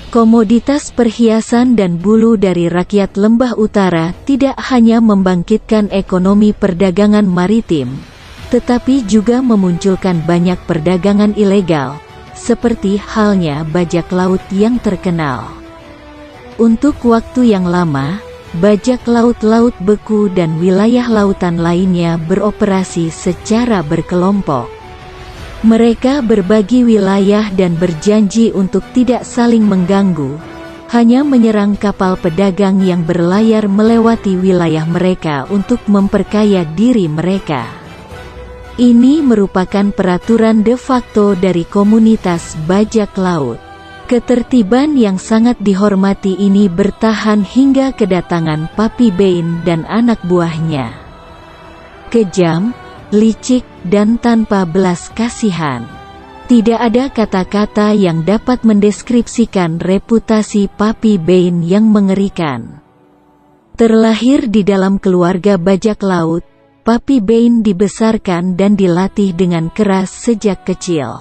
Komoditas perhiasan dan bulu dari rakyat Lembah Utara tidak hanya membangkitkan ekonomi perdagangan maritim, tetapi juga memunculkan banyak perdagangan ilegal, seperti halnya bajak laut yang terkenal. Untuk waktu yang lama, bajak laut-laut beku dan wilayah lautan lainnya beroperasi secara berkelompok. Mereka berbagi wilayah dan berjanji untuk tidak saling mengganggu, hanya menyerang kapal pedagang yang berlayar melewati wilayah mereka untuk memperkaya diri mereka. Ini merupakan peraturan de facto dari komunitas bajak laut. Ketertiban yang sangat dihormati ini bertahan hingga kedatangan Papi Bein dan anak buahnya. Kejam, licik, dan tanpa belas kasihan. Tidak ada kata-kata yang dapat mendeskripsikan reputasi Papi Bein yang mengerikan. Terlahir di dalam keluarga bajak laut, Papi Bein dibesarkan dan dilatih dengan keras sejak kecil.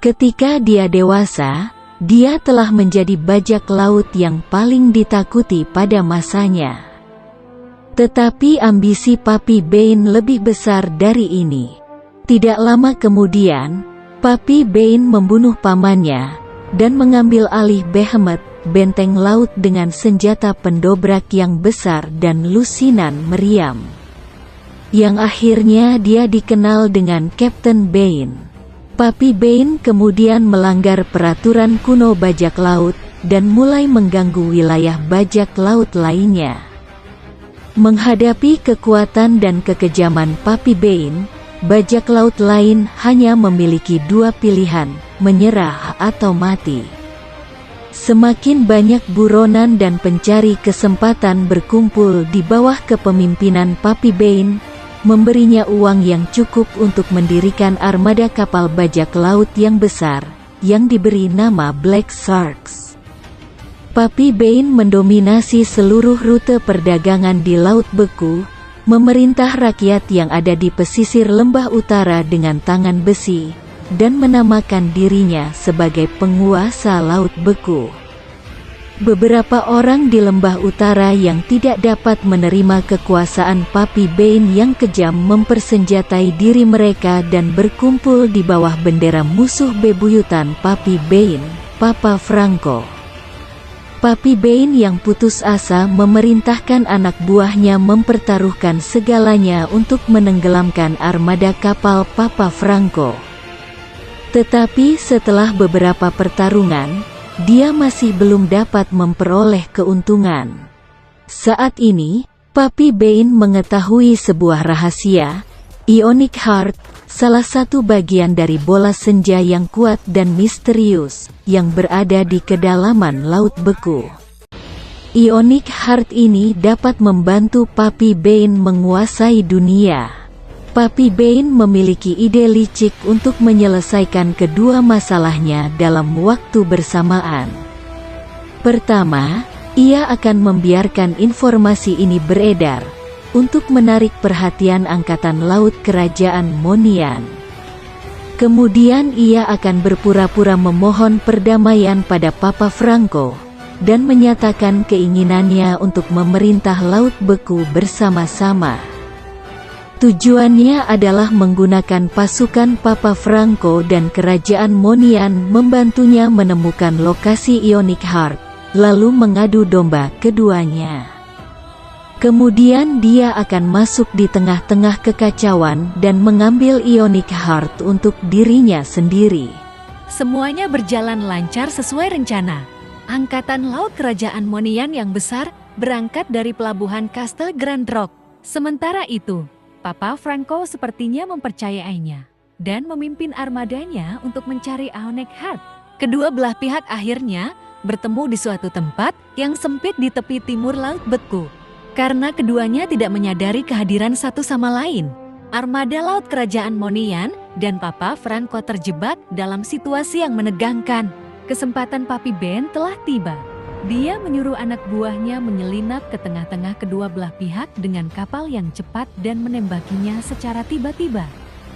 Ketika dia dewasa, dia telah menjadi bajak laut yang paling ditakuti pada masanya. Tetapi ambisi Papi Bein lebih besar dari ini. Tidak lama kemudian, Papi Bein membunuh pamannya, dan mengambil alih Behemoth, benteng laut dengan senjata pendobrak yang besar dan lusinan meriam. Yang akhirnya dia dikenal dengan Kapten Bein. Papi Bein kemudian melanggar peraturan kuno bajak laut, dan mulai mengganggu wilayah bajak laut lainnya. Menghadapi kekuatan dan kekejaman Papi Bein, bajak laut lain hanya memiliki dua pilihan, menyerah atau mati. Semakin banyak buronan dan pencari kesempatan berkumpul di bawah kepemimpinan Papi Bein, memberinya uang yang cukup untuk mendirikan armada kapal bajak laut yang besar, yang diberi nama Black Sharks. Papi Bein mendominasi seluruh rute perdagangan di Laut Beku, memerintah rakyat yang ada di pesisir Lembah Utara dengan tangan besi, dan menamakan dirinya sebagai penguasa Laut Beku. Beberapa orang di Lembah Utara yang tidak dapat menerima kekuasaan Papi Bein yang kejam mempersenjatai diri mereka dan berkumpul di bawah bendera musuh bebuyutan Papi Bein, Papa Franco. Papi Bein yang putus asa memerintahkan anak buahnya mempertaruhkan segalanya untuk menenggelamkan armada kapal Papa Franco. Tetapi setelah beberapa pertarungan, dia masih belum dapat memperoleh keuntungan. Saat ini, Papi Bein mengetahui sebuah rahasia. Ionic Heart, salah satu bagian dari bola senja yang kuat dan misterius, yang berada di kedalaman Laut Beku. Ionic Heart ini dapat membantu Papi Bein menguasai dunia. Papi Bein memiliki ide licik untuk menyelesaikan kedua masalahnya dalam waktu bersamaan. Pertama, ia akan membiarkan informasi ini beredar, untuk menarik perhatian Angkatan Laut Kerajaan Monian. Kemudian ia akan berpura-pura memohon perdamaian pada Papa Franco, dan menyatakan keinginannya untuk memerintah Laut Beku bersama-sama. Tujuannya adalah menggunakan pasukan Papa Franco dan Kerajaan Monian membantunya menemukan lokasi Ionic Heart, lalu mengadu domba keduanya. Kemudian dia akan masuk di tengah-tengah kekacauan dan mengambil Ionic Heart untuk dirinya sendiri. Semuanya berjalan lancar sesuai rencana. Angkatan Laut Kerajaan Monian yang besar berangkat dari pelabuhan Castle Grand Rock. Sementara itu, Papa Franco sepertinya mempercayainya dan memimpin armadanya untuk mencari Ionic Heart. Kedua belah pihak akhirnya bertemu di suatu tempat yang sempit di tepi timur Laut Beku. Karena keduanya tidak menyadari kehadiran satu sama lain, armada laut Kerajaan Monian dan Papa Franco terjebak dalam situasi yang menegangkan. Kesempatan Papi Bein telah tiba. Dia menyuruh anak buahnya menyelinap ke tengah-tengah kedua belah pihak dengan kapal yang cepat dan menembakinya secara tiba-tiba.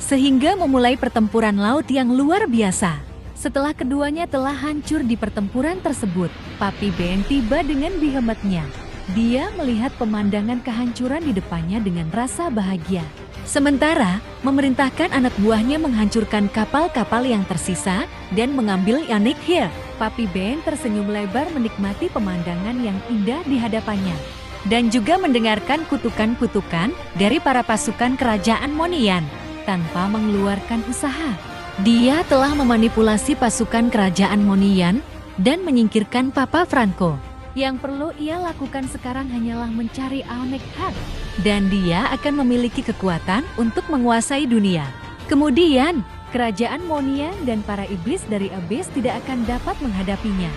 Sehingga memulai pertempuran laut yang luar biasa. Setelah keduanya telah hancur di pertempuran tersebut, Papi Ben tiba dengan behemothnya. Dia melihat pemandangan kehancuran di depannya dengan rasa bahagia. Sementara, memerintahkan anak buahnya menghancurkan kapal-kapal yang tersisa dan mengambil Ionic Heart. Papi Ben tersenyum lebar menikmati pemandangan yang indah di hadapannya. Dan juga mendengarkan kutukan-kutukan dari para pasukan kerajaan Monian tanpa mengeluarkan usaha. Dia telah memanipulasi pasukan kerajaan Monian dan menyingkirkan Papa Franco. Yang perlu ia lakukan sekarang hanyalah mencari Ionic Heart. Dan dia akan memiliki kekuatan untuk menguasai dunia. Kemudian, kerajaan Monian dan para iblis dari Abyss tidak akan dapat menghadapinya.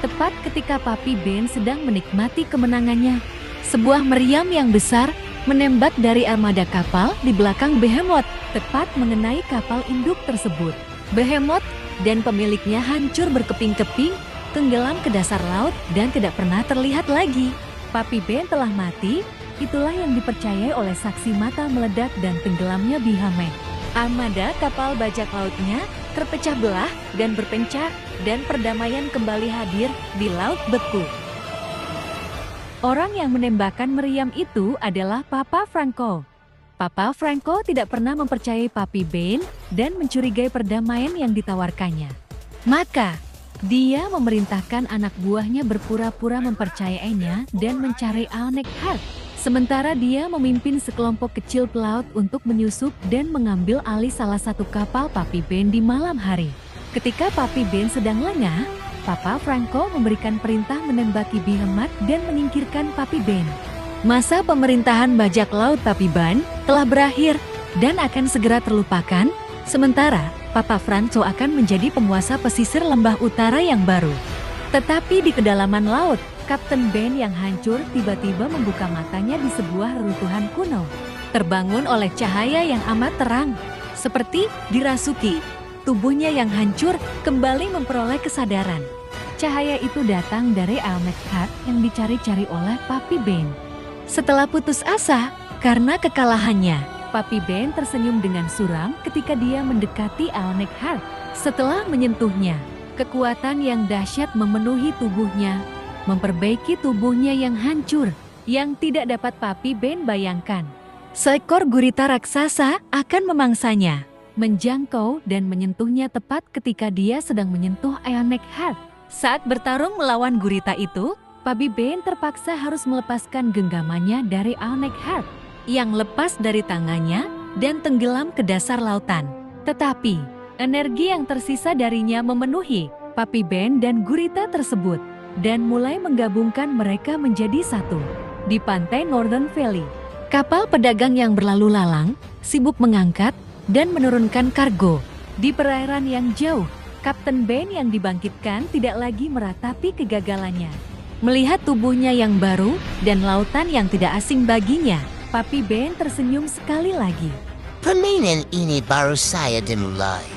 Tepat ketika Papi Ben sedang menikmati kemenangannya, sebuah meriam yang besar menembak dari armada kapal di belakang Behemoth, tepat mengenai kapal induk tersebut. Behemoth dan pemiliknya hancur berkeping-keping, tenggelam ke dasar laut dan tidak pernah terlihat lagi. Papi Ben telah mati, itulah yang dipercayai oleh saksi mata meledak dan tenggelamnya Behemoth. Armada kapal bajak lautnya terpecah belah dan berpencar, dan perdamaian kembali hadir di Laut Beku. Orang yang menembakkan meriam itu adalah Papa Franco. Papa Franco tidak pernah mempercayai Papi Ben dan mencurigai perdamaian yang ditawarkannya. Maka, dia memerintahkan anak buahnya berpura-pura mempercayainya dan mencari Ionic Heart. Sementara dia memimpin sekelompok kecil pelaut untuk menyusup dan mengambil alih salah satu kapal Papi Ben di malam hari. Ketika Papi Ben sedang lengah, Papa Franco memberikan perintah menembaki Behemoth dan menyingkirkan Papi Ben. Masa pemerintahan bajak laut Papi Ben telah berakhir dan akan segera terlupakan, sementara Papa Franco akan menjadi penguasa pesisir lembah utara yang baru. Tetapi di kedalaman laut, Kapten Ben yang hancur tiba-tiba membuka matanya di sebuah reruntuhan kuno. Terbangun oleh cahaya yang amat terang, seperti dirasuki. Tubuhnya yang hancur kembali memperoleh kesadaran. Cahaya itu datang dari Ionic Heart yang dicari-cari oleh Papi Ben. Setelah putus asa karena kekalahannya, Papi Ben tersenyum dengan suram ketika dia mendekati Ionic Heart. Setelah menyentuhnya, kekuatan yang dahsyat memenuhi tubuhnya, memperbaiki tubuhnya yang hancur, yang tidak dapat Papi Ben bayangkan. Seekor gurita raksasa akan memangsanya, menjangkau dan menyentuhnya tepat ketika dia sedang menyentuh Ionic Heart. Saat bertarung melawan gurita itu, Papi Ben terpaksa harus melepaskan genggamannya dari Ionic Heart yang lepas dari tangannya dan tenggelam ke dasar lautan. Tetapi, energi yang tersisa darinya memenuhi Papi Ben dan gurita tersebut dan mulai menggabungkan mereka menjadi satu. Di pantai Northern Valley, kapal pedagang yang berlalu lalang sibuk mengangkat dan menurunkan kargo. Di perairan yang jauh, Kapten Ben yang dibangkitkan tidak lagi meratapi kegagalannya. Melihat tubuhnya yang baru dan lautan yang tidak asing baginya, Papi Ben tersenyum sekali lagi. Permainan ini baru saya dimulai.